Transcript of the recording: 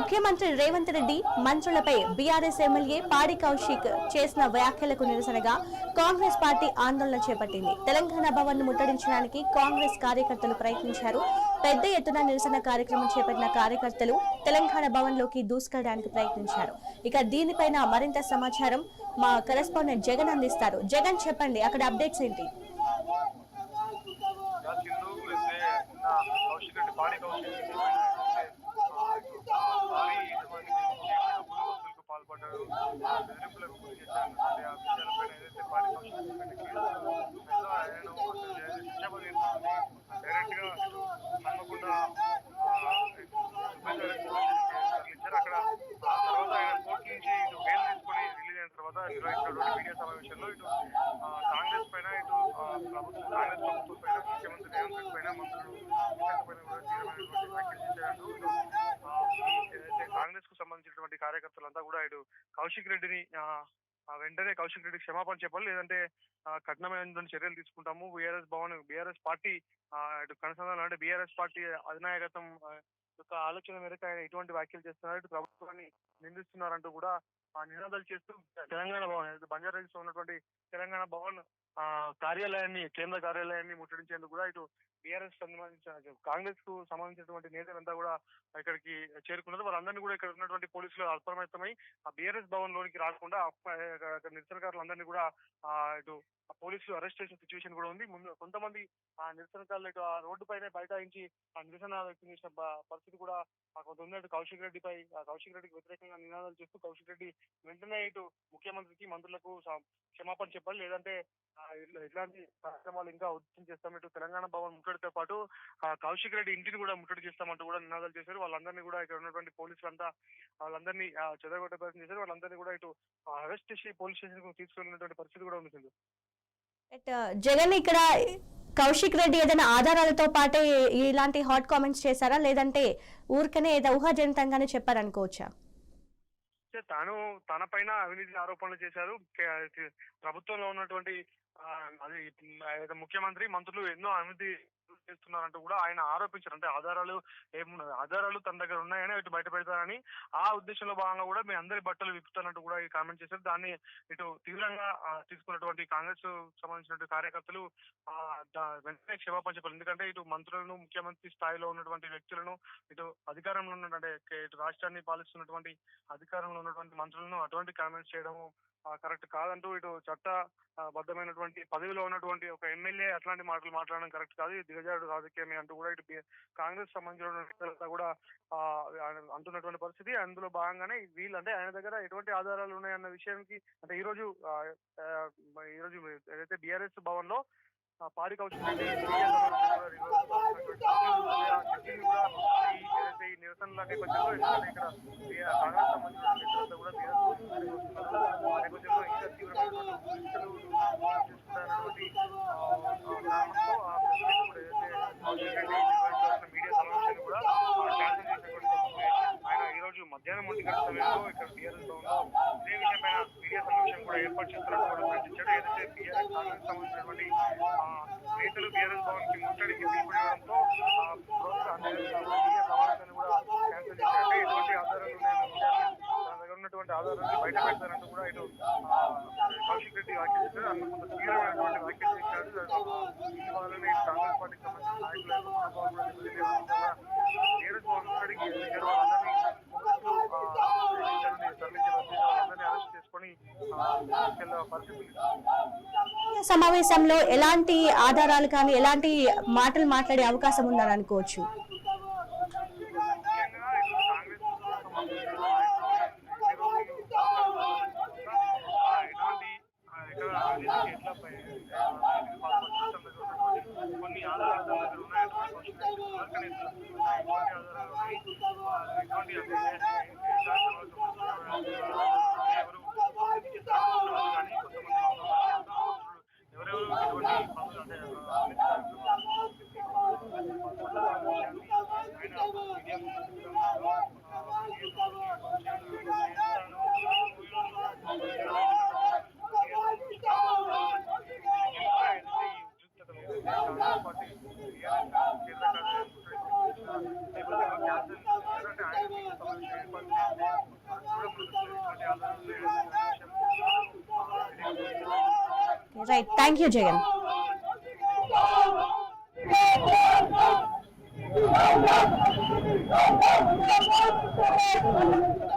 ముఖ్యమంత్రి Revanth Reddy మంత్రులపై BRS MLA పాడి కౌశిక్ చేసిన వ్యాఖ్యలకు నిరసనగా కాంగ్రెస్ పార్టీ ఆందోళన చేపట్టింది. తెలంగాణ భవన్ ను ముట్టడించడానికి కాంగ్రెస్ కార్యకర్తలు ప్రయత్నించారు. పెద్ద ఎత్తున నిరసన కార్యక్రమం చేపట్టిన కార్యకర్తలు తెలంగాణ భవన్ లోకి దూసుకెళ్లడానికి ప్రయత్నించారు. ఇక దీనిపైన మరింత సమాచారం మా కరెస్పాండెంట్ జగన్ అందిస్తారు. జగన్ చెప్పండి, అక్కడ అప్డేట్స్ ఏంటి? పాల్పడ్డారు బెదిరింపులకు గురి చేశారన్నటువంటి ఆ విషయాలపైన ఏదైతే పాడి డైరెక్ట్ గా నమ్మకుండా తరలించారు. అక్కడ తర్వాత ఆయన కోర్టు నుంచి ఇటు బెయిల్ తీసుకొని రిలీజ్ అయిన తర్వాత నిర్వహించినటువంటి మీడియా సమావేశంలో ఇటు కాంగ్రెస్ పైన ఇటు కాంగ్రెస్ ప్రభుత్వం పైన ముఖ్యమంత్రి రేవంత్ రెడ్డి పైన మంత్రులు పైన కూడా తీవ్రమైనటువంటి వ్యాఖ్యలు చేశారంటూ ఏదైతే కాంగ్రెస్ కు సంబంధించినటువంటి కార్యకర్తలంతా కూడా ఇటు కౌశిక్ రెడ్డిని వెంటనే కౌశిక్ రెడ్డికి క్షమాపణ చెప్పాలి, లేదంటే కఠినమైనటువంటి చర్యలు తీసుకుంటాము. బీఆర్ఎస్ పార్టీ ఇటు కనసాగాలి అంటే బీఆర్ఎస్ పార్టీ అధినాయకత్వం యొక్క ఆలోచన మేరకు ఆయన ఎటువంటి వ్యాఖ్యలు చేస్తున్నారు, ఇటు ప్రభుత్వాన్ని నిందిస్తున్నారంటూ కూడా నినాదాలు చేస్తూ తెలంగాణ భవన్ బంజారాహిల్స్ లో ఉన్నటువంటి తెలంగాణ భవన్ కార్యాలయాన్ని కేంద్ర కార్యాలయాన్ని ముట్టడించేందుకు కూడా ఇటు బీఆర్ఎస్ సంబంధించిన కాంగ్రెస్ కు సంబంధించినటువంటి నేతలంతా కూడా ఇక్కడికి చేరుకున్నారు. వాళ్ళందరినీ కూడా ఇక్కడ ఉన్నటువంటి పోలీసులు అప్రమత్తమై ఆ బీఆర్ఎస్ భవన్ లోనికి రాకుండా నిరసనకారులందరినీ కూడా ఇటు పోలీసులు అరెస్ట్ చేసిన సిచ్యువేషన్ కూడా ఉంది. ముందు కొంతమంది ఆ నిరసనకారులు ఇటు ఆ రోడ్డు పైన బైఠాయించి ఆ నిరసన వ్యక్తం చేసిన పరిస్థితి కూడా కొంత ఉంది. కౌశిక్ రెడ్డికి వ్యతిరేకంగా నినాదాలు చేస్తూ కౌశిక్ రెడ్డి వెంటనే ఇటు ముఖ్యమంత్రికి మంత్రులకు క్షమాపణ చెప్పాలి, లేదంటే ఇట్లాంటి కార్యక్రమాలు ఇంకా ఉధృతం చేస్తాం. ఇటు తెలంగాణ భవన్ ముట్టడితో పాటు కౌశిక్ రెడ్డి ఇంటిని కూడా ముట్టడి చేస్తామంటూ కూడా నినాదాలు చేశారు. వాళ్ళందరినీ కూడా ఇక్కడ ఉన్నటువంటి పోలీసులంతా వాళ్ళందరినీ చెదరగొట్టే ప్రయత్నం చేశారు. వాళ్ళందరినీ కూడా ఇటు అరెస్ట్ చేసి పోలీస్ స్టేషన్ కు తీసుకెళ్లినటువంటి పరిస్థితి కూడా ఉంది. జగన్, ఇక్కడ కౌశిక్ రెడ్డి ఏదైనా ఆధారాలతో పాటే ఇలాంటి హాట్ కామెంట్స్ చేశారా, లేదంటే ఊరికనే ఏదో ఊహాజనితంగానే చెప్పారనుకోవచ్చా? తాను తన పైన అవినీతి ఆరోపణలు చేశారు. ప్రభుత్వంలో ఉన్నటువంటి ముఖ్యమంత్రి మంత్రులు ఎన్నో అవినీతి చేస్తున్నారంటూ కూడా ఆయన ఆరోపించారు. అంటే ఆధారాలు తన దగ్గర ఉన్నాయని ఇటు బయట పెడతారని ఆ ఉద్దేశంలో భాగంగా కూడా మీ అందరి బట్టలు విప్పుతానంటూ కూడా కామెంట్ చేశారు. దాన్ని ఇటు తీవ్రంగా తీసుకున్నటువంటి కాంగ్రెస్ సంబంధించినటువంటి కార్యకర్తలు వెంటనే క్షమాపణ చెప్పారు. ఎందుకంటే ఇటు మంత్రులను ముఖ్యమంత్రి స్థాయిలో ఉన్నటువంటి వ్యక్తులను ఇటు అధికారంలో ఉన్నటువంటి ఇటు రాష్ట్రాన్ని పాలిస్తున్నటువంటి అధికారంలో ఉన్నటువంటి మంత్రులను అటువంటి కామెంట్స్ చేయడము కరెక్ట్ కాదంటూ ఇటు చట్టబద్ధమైనటువంటి పదవిలో ఉన్నటువంటి ఒక ఎమ్మెల్యే అట్లాంటి మాటలు మాట్లాడడం కరెక్ట్ కాదు, దిగజాడు రాజకీయమే అంటూ కూడా ఇటు కాంగ్రెస్ సంబంధించిన కూడా అంటున్నటువంటి పరిస్థితి. అందులో భాగంగానే వీళ్ళు అంటే ఆయన దగ్గర ఎటువంటి ఆధారాలు ఉన్నాయన్న విషయానికి అంటే ఈ రోజు ఏదైతే బీఆర్ఎస్ భవన్ లో పాడి కౌశిక్ రెడ్డి ఏదైతే ఈ నిరసనల నేపథ్యంలో ఇక్కడ కాంగ్రెస్ సంబంధించిన నేతలంతా కూడా నేపథ్యంలో ఇంకా తీవ్రమైనటువంటి తీసుకుంటున్నటువంటి కారణంతో ఏదైతే మీడియా సమావేశాన్ని కూడా క్యాన్సిల్ చేసినటువంటి ఆయన ఈ రోజు మధ్యాహ్నం 1 గంటల సమయంలో ఇక్కడ బీఆర్ఎస్ భవన్ లో ఇదే విషయమైన మీడియా సమావేశం కూడా ఏర్పాటు చేస్తున్నట్టు కూడా ప్రకటించాడు. ఏదైతే బీఆర్ఎస్ కాంగ్రెస్ సంబంధించినటువంటి నేతలు బీఆర్ఎస్ భవన్ కి ముట్టడికి పిలుపునివ్వడంతో మీడియా సమావేశాన్ని కూడా క్యాన్సిల్ చేశారు. అంటే ఎటువంటి ఆధారాలు ఉన్నాయన్న విషయాన్ని తన దగ్గర ఉన్నటువంటి ఆధారాన్ని బయట పెడతారంటూ కూడా ఇటు కౌశిక్ రెడ్డి వ్యాఖ్యలు చేశారు. అందుకు కొంత తీవ్రమైనటువంటి వ్యాఖ్యలు చేశారు. దీని వల్లనే కాంగ్రెస్ పార్టీకి సంబంధించిన నాయకుల యొక్క మనోభావం కూడా బీఆర్ఎస్ భవన్ ముట్టడికి వాళ్ళందరినీ సమావేశంలో ఎలాంటి ఆధారాలు కానీ ఎలాంటి మాటలు మాట్లాడే అవకాశం ఉందని అనుకోవచ్చు? కొన్ని ఆధారాలు దగ్గర ఉన్నాయంటే ఎవరెవరు ఎటువంటి పనులు అంటే పరిశీలిస్తే చూడబడుతుంది ఇటువంటి ఆధారాలు ఉన్నాయనే విషయం right, thank you Jagan. Thank you.